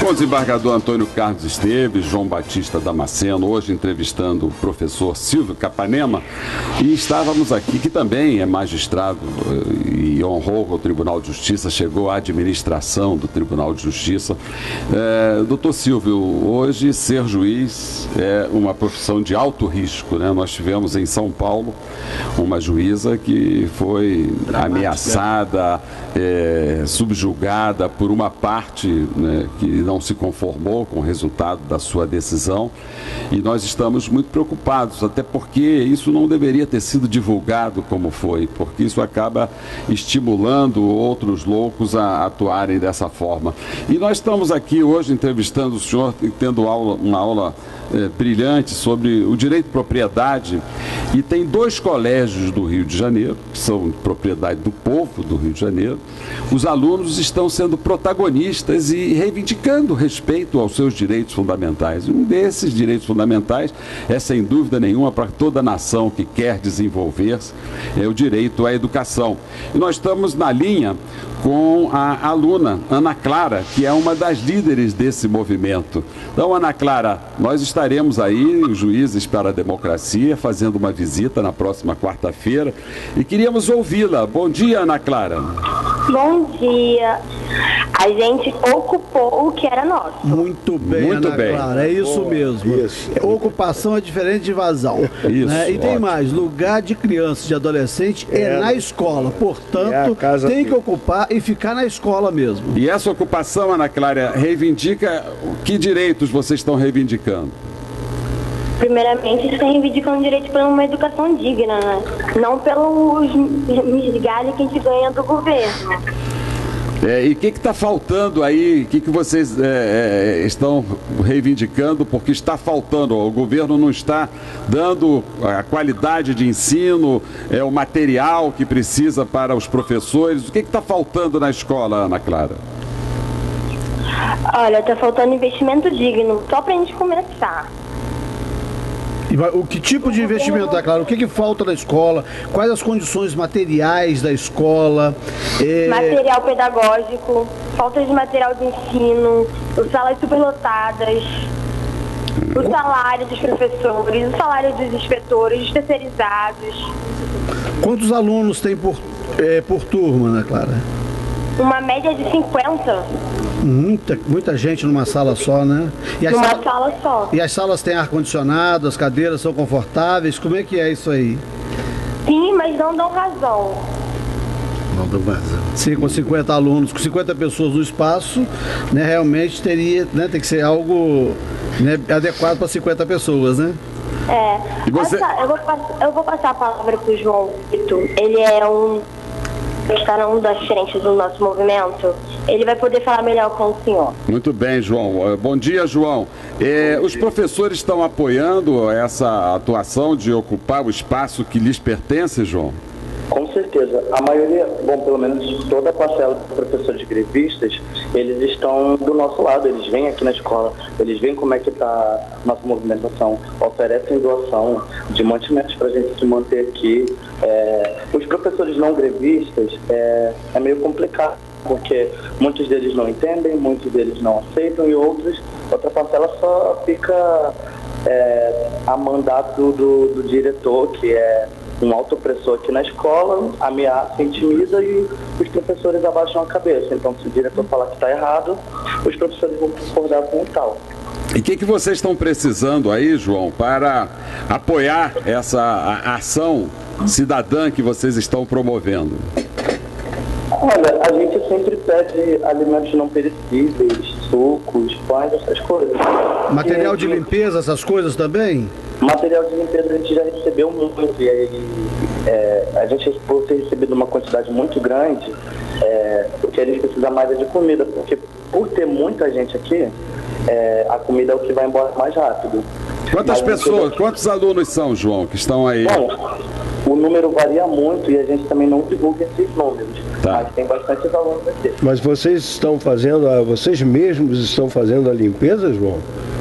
Com o desembargador Antônio Carlos Esteves, João Batista Damasceno, hoje entrevistando o professor Silvio Capanema, e estávamos aqui, que também é magistrado e honrou o Tribunal de Justiça, chegou à administração do Tribunal de Justiça. Doutor Silvio, hoje ser juiz é uma profissão de alto risco, né? Nós tivemos em São Paulo uma juíza que foi ameaçada, subjugada por uma parte, né, que não se conformou com o resultado da sua decisão, e nós estamos muito preocupados, até porque isso não deveria ter sido divulgado como foi, porque isso acaba estimulando outros loucos a atuarem dessa forma. E nós estamos aqui hoje entrevistando o senhor, tendo uma aula brilhante sobre o direito de propriedade, e tem dois colégios do Rio de Janeiro, que são de propriedade do povo do Rio de Janeiro. Os alunos estão sendo protagonistas e reivindicando respeito aos seus direitos fundamentais. Um desses direitos fundamentais é, sem dúvida nenhuma, para toda nação que quer desenvolver-se, é o direito à educação. E nós estamos na linha com a aluna Ana Clara, que é uma das líderes desse movimento. Então, Ana Clara, nós estaremos aí, os Juízes para a Democracia, fazendo uma visita na próxima quarta-feira e queríamos ouvi-la. Bom dia, Ana Clara. Bom dia. A gente ocupou o que era nosso. Muito bem, Muito Ana bem. Clara, é isso mesmo. Isso. Ocupação é diferente de invasão. Isso, né? E tem ótimo. mais, lugar de criança e de adolescente é na escola. Portanto, tem que ocupar e ficar na escola mesmo. E essa ocupação, Ana Clara, reivindica que direitos vocês estão reivindicando? Primeiramente, está reivindicando o direito para uma educação digna, né? Não pelos migalhas que a gente ganha do governo. E o que está faltando aí? O que vocês estão reivindicando? Porque está faltando, o governo não está dando a qualidade de ensino, o material que precisa para os professores. O que está faltando na escola, Ana Clara? Olha, está faltando investimento digno, só para a gente começar. O que tipo de investimento, Ana Clara? O que falta na escola? Quais as condições materiais da escola? Material pedagógico, falta de material de ensino, os salas superlotadas, o salário dos professores, o salário dos inspetores, dos terceirizados. Quantos alunos tem por turma, Ana Clara? Uma média de 50. Muita gente numa sala só, né? Numa sala só. E as salas têm ar-condicionado, as cadeiras são confortáveis, como é que é isso aí? Sim, mas não dão razão. Não dão razão. Sim, com 50 alunos, com 50 pessoas no espaço, né, realmente teria, né, tem que ser algo, né, adequado para 50 pessoas, né? E você... Eu vou passar a palavra para o João Vitor. Ele é um das frentes do nosso movimento. Ele vai poder falar melhor com o senhor. Muito bem, João. Bom dia, João. Os professores estão apoiando essa atuação de ocupar o espaço que lhes pertence, João? Com certeza. A maioria, pelo menos toda a parcela dos professores grevistas, eles estão do nosso lado, eles vêm aqui na escola, eles veem como é que está a nossa movimentação, oferecem doação de mantimentos para a gente se manter aqui. Os professores não grevistas é meio complicado, porque muitos deles não entendem, muitos deles não aceitam, e outra parcela só fica a mandato do diretor, que é um alto opressor aqui na escola, ameaça, intimida, e os professores abaixam a cabeça. Então, se o diretor falar que está errado, os professores vão concordar com o tal. E o que vocês estão precisando aí, João, para apoiar essa ação cidadã que vocês estão promovendo? Olha, a gente sempre pede alimentos não perecíveis, sucos, pães, essas coisas. Material de limpeza, essas coisas também? Material de limpeza a gente já recebeu muito, e aí a gente, por ter recebido uma quantidade muito grande, o que a gente precisa mais é de comida, porque por ter muita gente aqui, a comida é o que vai embora mais rápido. Quantas pessoas, quantos alunos são, João, que estão aí? Bom, o número varia muito e a gente também não divulga esses números, mas tem bastante alunos aqui. Mas vocês mesmos estão fazendo a limpeza, João?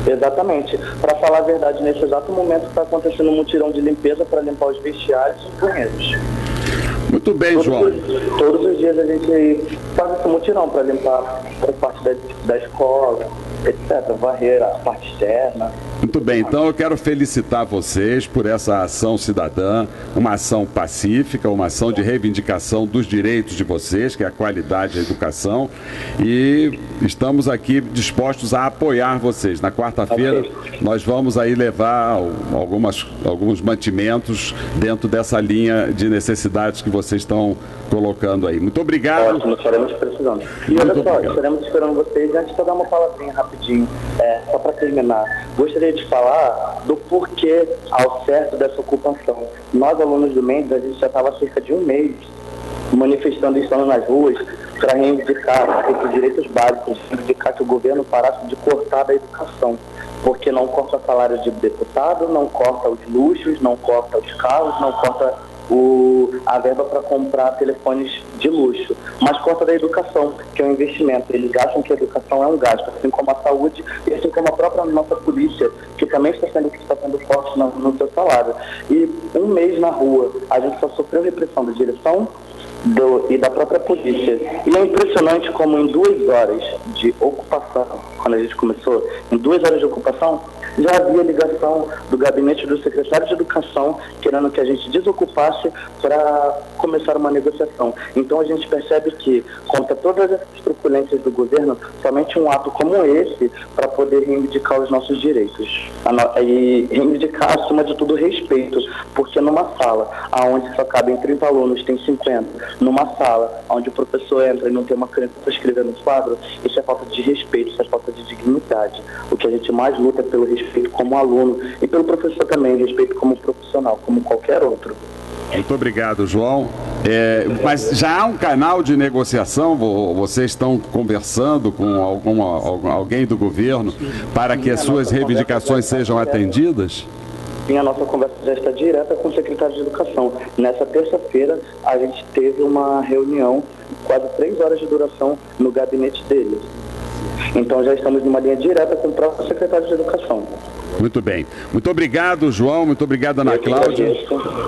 Exatamente. Para falar a verdade, nesse exato momento está acontecendo um mutirão de limpeza para limpar os vestiários e os banheiros. Muito bem, João. Todos os dias a gente faz esse mutirão para limpar a parte da escola, etc., varrer a parte externa. Muito bem, então eu quero felicitar vocês por essa ação cidadã, uma ação pacífica, uma ação de reivindicação dos direitos de vocês, que é a qualidade da educação, e estamos aqui dispostos a apoiar vocês. Na quarta-feira nós vamos aí levar alguns mantimentos dentro dessa linha de necessidades que vocês estão colocando aí. Muito obrigado. Ótimo, estaremos precisando. E olha só, estaremos esperando vocês. Antes de eu dar uma palavrinha rapidinho, só para terminar, gostaria de falar do porquê ao certo dessa ocupação. Nós, alunos do Mendes, a gente já estava há cerca de um mês manifestando e estando nas ruas para reivindicar esses direitos básicos, reivindicar que o governo parasse de cortar da educação, porque não corta salário de deputado, não corta os luxos, não corta os carros, não corta a verba para comprar telefones de luxo, mas corta da educação, que é um investimento. Eles acham que a educação é um gasto, assim como a saúde e assim como a própria nossa polícia, que também está sendo forte no seu salário. E um mês na rua, a gente só sofreu repressão da direção e da própria polícia. E é impressionante como em 2 horas de ocupação, quando a gente começou, em 2 horas de ocupação, já havia ligação do gabinete do secretário de Educação querendo que a gente desocupasse para começar uma negociação. Então a gente percebe que, contra todas essas truculências do governo, somente um ato como esse para poder reivindicar os nossos direitos. E reivindicar, acima de tudo, respeito, porque numa sala onde só cabem 30 alunos, tem 50, numa sala onde o professor entra e não tem uma criança para escrever no quadro, isso é falta de respeito, isso é falta de dignidade. O que a gente mais luta é pelo respeito como aluno e pelo professor também, respeito como profissional, como qualquer outro. Muito obrigado, João. Mas já há um canal de negociação? Vocês estão conversando com alguém do governo para que as suas reivindicações sejam atendidas? Sim, a nossa conversa já está direta com o secretário de Educação. Nessa terça-feira, a gente teve uma reunião, quase 3 horas de duração, no gabinete dele. Então já estamos numa linha direta com o próprio secretário de Educação. Muito bem. Muito obrigado, João. Muito obrigado, Ana Cláudia.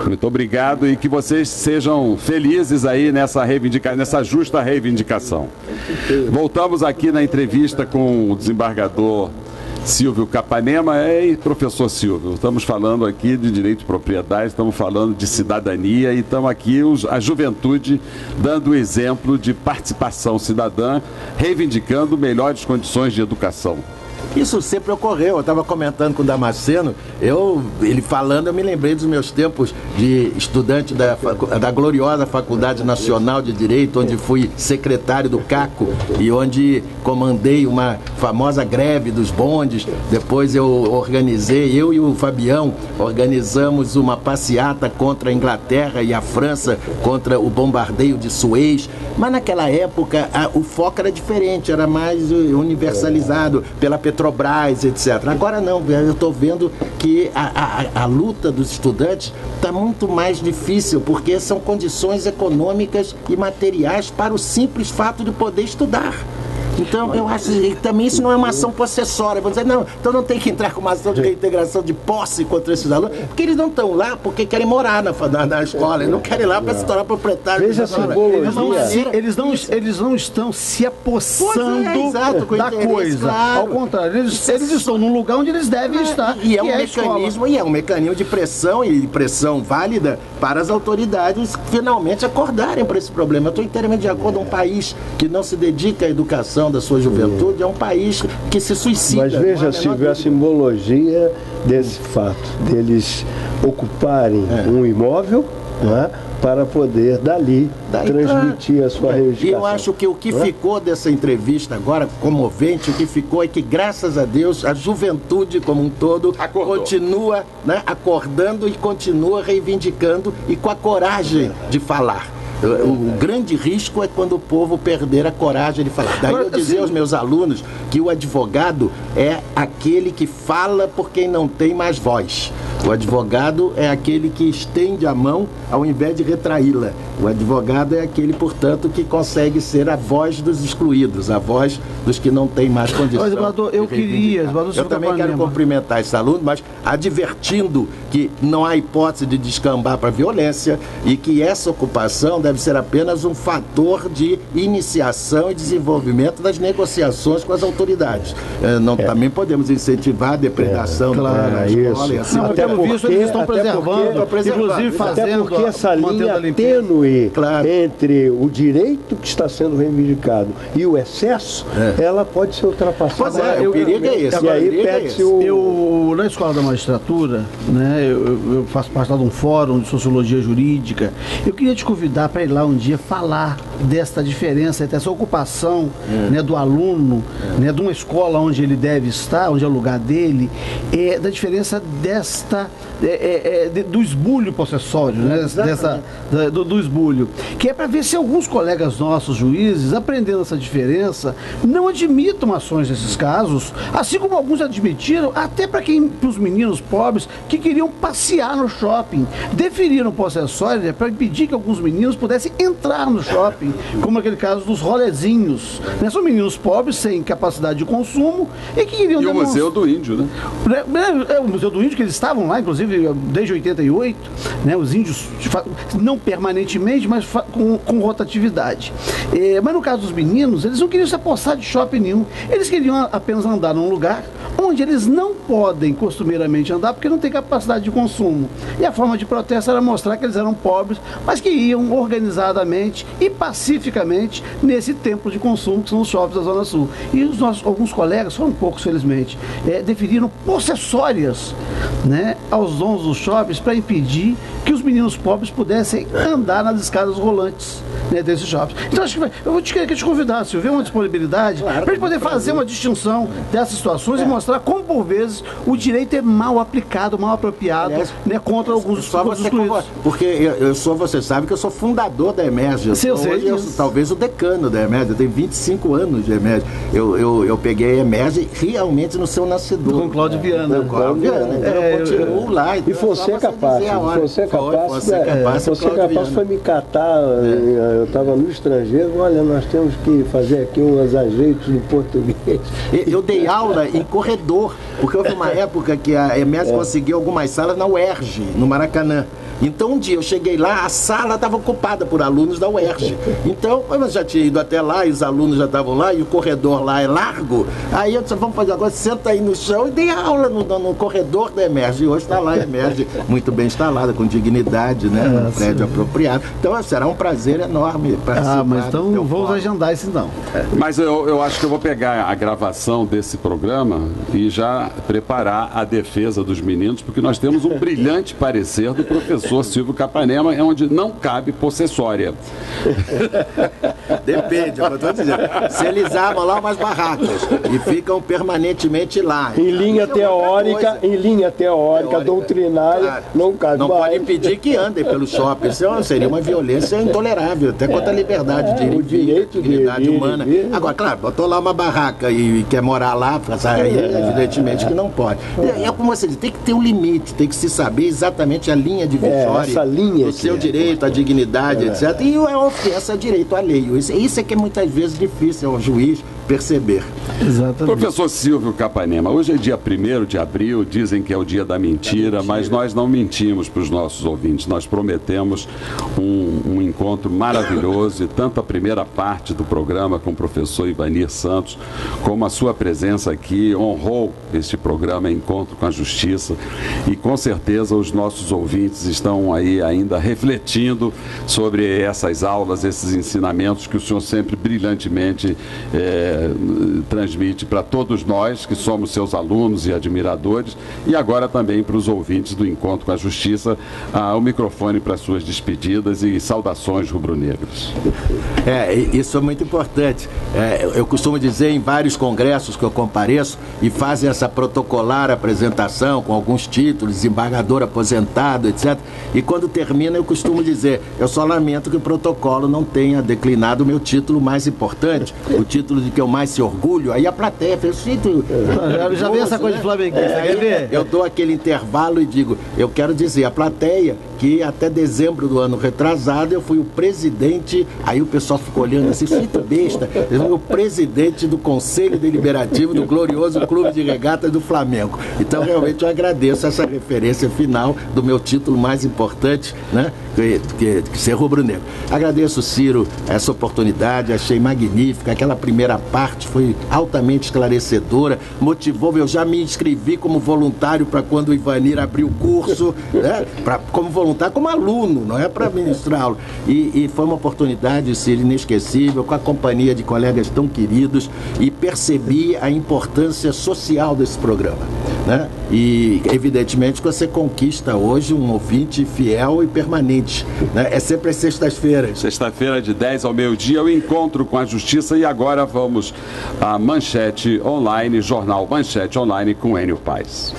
Muito obrigado e que vocês sejam felizes aí nessa justa reivindicação. Voltamos aqui na entrevista com o desembargador Silvio Capanema. Professor Silvio, estamos falando aqui de direito de propriedade, estamos falando de cidadania e estamos aqui a juventude dando o exemplo de participação cidadã, reivindicando melhores condições de educação. Isso sempre ocorreu. Eu estava comentando com o Damasceno, ele falando, eu me lembrei dos meus tempos de estudante da gloriosa Faculdade Nacional de Direito, onde fui secretário do CACO e onde comandei uma famosa greve dos bondes. Depois eu e o Fabião organizamos uma passeata contra a Inglaterra e a França, contra o bombardeio de Suez. Mas naquela época o foco era diferente, era mais universalizado pela Petrobras, etc. Agora não, eu estou vendo que a luta dos estudantes está muito mais difícil, porque são condições econômicas e materiais para o simples fato de poder estudar. Então, eu acho que também isso não é uma ação possessória. Vamos dizer, não, então não tem que entrar com uma ação de reintegração de posse contra esses alunos, porque eles não estão lá porque querem morar na escola, eles não querem ir lá para se tornar proprietários. Veja a simbologia. Eles não estão se apossando da coisa. Claro. Ao contrário, eles estão num lugar onde eles devem estar. E é um mecanismo de pressão, e pressão válida para as autoridades finalmente acordarem para esse problema. Eu estou inteiramente de acordo. Um país que não se dedica à educação da sua juventude é um país que se suicida. Mas veja, Silvio, a simbologia desse fato, deles ocuparem um imóvel, né, para poder dali transmitir a sua reivindicação. E eu acho que o que ficou dessa entrevista agora, comovente, o que ficou é que, graças a Deus, a juventude como um todo continua, né, acordando e continua reivindicando e com a coragem de falar. O grande risco é quando o povo perder a coragem de falar. Daí eu dizer aos meus alunos que o advogado é aquele que fala por quem não tem mais voz. O advogado é aquele que estende a mão ao invés de retraí-la. O advogado é aquele, portanto, que consegue ser a voz dos excluídos, a voz dos que não têm mais condição. Mas, Eduardo, eu também quero cumprimentar esse aluno, mas advertindo que não há hipótese de descambar para violência e que essa ocupação deve ser apenas um fator de iniciação e desenvolvimento das negociações com as autoridades. Também podemos incentivar a depredação da escola e assim. Pelo visto, eles estão preservando, inclusive fazendo... Até porque essa linha tênue entre o direito que está sendo reivindicado e o excesso, ela pode ser ultrapassada. O perigo é esse. E aí pede-se na Escola da Magistratura, né, eu faço parte de um fórum de sociologia jurídica. Eu queria te convidar para ir lá um dia falar desta diferença, entre essa ocupação né, do aluno, né, de uma escola onde ele deve estar, onde é o lugar dele, da diferença do esbulho possessório, né, do esbulho, que é para ver se alguns colegas nossos, juízes, aprendendo essa diferença, não admitam ações nesses casos, assim como alguns admitiram, até para os meninos pobres que queriam passear no shopping, deferiram possessória para impedir que alguns meninos pudessem entrar no shopping, como aquele caso dos rolezinhos, né? São meninos pobres sem capacidade de consumo e que queriam o Museu do Índio, né? O Museu do Índio, que eles estavam lá, inclusive, desde 88, né? Os índios, não permanentemente, mas com rotatividade. Mas no caso dos meninos, eles não queriam se apossar de shopping nenhum, eles queriam apenas andar num lugar onde eles não podem costumeiramente andar porque não tem capacidade de consumo. E a forma de protesto era mostrar que eles eram pobres, mas que iam organizadamente e pacificamente nesse templo de consumo que são os shoppings da Zona Sul. E alguns colegas, foram poucos felizmente, deferiram possessórias, né, aos donos dos shoppings para impedir que os meninos pobres pudessem andar nas escadas rolantes, né, desses shoppings. Então acho que eu vou querer te convidar, se houver uma disponibilidade, para a gente poder fazer uma distinção dessas situações e mostrar como, por vezes, o direito é mal aplicado, mal apropriado, né, contra alguns excluídos. Porque você sabe que eu sou fundador da Emerge. Talvez o decano da Emerge. Eu tenho 25 anos de Emerge. Eu peguei a Emerge realmente no seu nascedor. Com Cláudio Viana. Então eu continuo lá. Então, e Fonseca Passo foi me catar. Eu estava no estrangeiro. Olha, nós temos que fazer aqui uns ajeitos no português. Eu dei aula em corredor, porque houve uma época que a Emerge conseguiu algumas salas na UERJ, no Maracanã. Então um dia eu cheguei lá, a sala estava ocupada por alunos da UERJ. Então eu já tinha ido até lá e os alunos já estavam lá e o corredor lá é largo. Aí eu disse, vamos fazer agora, senta aí no chão, e dei aula no corredor da Emerge. E hoje está lá a Emerge, muito bem instalada, com dignidade, né? Um prédio apropriado. Então será um prazer enorme participar. Mas então vamos agendar isso então. Mas eu acho que eu vou pegar a gravação desse programa e já preparar a defesa dos meninos, porque nós temos um brilhante parecer do professor Silvio Capanema, onde não cabe possessória. Depende, eu estou dizendo. Se eles armam lá umas barracas e ficam permanentemente lá. Em linha teórica, doutrinária, claro, não cabe. Não pode impedir que andem pelo shopping. Isso seria uma violência intolerável, até contra a liberdade de dignidade humana. Agora, claro, botou lá uma barraca e quer morar lá, aí evidentemente que não pode. É como você diz, tem que ter um limite, tem que se saber exatamente a linha de essa linha o seu direito, a dignidade, etc. E é ofensa a direito alheio. Isso é que é muitas vezes difícil ao juiz perceber. Exatamente. Professor Silvio Capanema, hoje é dia 1º de abril, dizem que é o dia da mentira, mas nós não mentimos para os nossos ouvintes, nós prometemos um encontro maravilhoso e tanto a primeira parte do programa com o professor Ivanir Santos, como a sua presença aqui honrou este programa Encontro com a Justiça e com certeza os nossos ouvintes estão aí ainda refletindo sobre essas aulas, esses ensinamentos que o senhor sempre brilhantemente transmite para todos nós que somos seus alunos e admiradores e agora também para os ouvintes do Encontro com a Justiça, o microfone para suas despedidas e saudações rubro-negras. Isso é muito importante. Eu costumo dizer em vários congressos que eu compareço e fazem essa protocolar apresentação com alguns títulos, desembargador aposentado, etc. E quando termina eu costumo dizer, eu só lamento que o protocolo não tenha declinado o meu título mais importante, o título de que eu eu mais se orgulho, aí a plateia fez, Já vi essa coisa de flamenguista, quer ver? Eu dou aquele intervalo e digo, eu quero dizer, a plateia, que até dezembro do ano retrasado eu fui o presidente, aí o pessoal ficou olhando assim, cito besta, eu fui o presidente do Conselho Deliberativo do glorioso Clube de Regatas do Flamengo. Então realmente eu agradeço essa referência final do meu título mais importante, né? Que ser rubro-negro. Agradeço, Ciro, essa oportunidade, achei magnífica, aquela primeira parte foi altamente esclarecedora, motivou, eu já me inscrevi como voluntário para quando o Ivanir abrir o curso, né? Como voluntário, como aluno, não é para ministrá-lo. E foi uma oportunidade, Ciro, inesquecível, com a companhia de colegas tão queridos, e percebi a importância social desse programa, né? E evidentemente que você conquista hoje um ouvinte fiel e permanente, né? É sempre às sextas-feiras. Sexta-feira de 10 ao meio-dia, o encontro com a Justiça, e agora vamos à Manchete Online, Jornal Manchete Online com Enio Paes.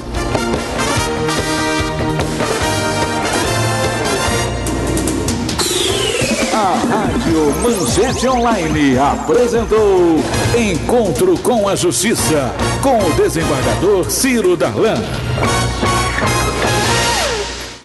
A Rádio Manchete Online apresentou Encontro com a Justiça, com o desembargador Ciro Darlan.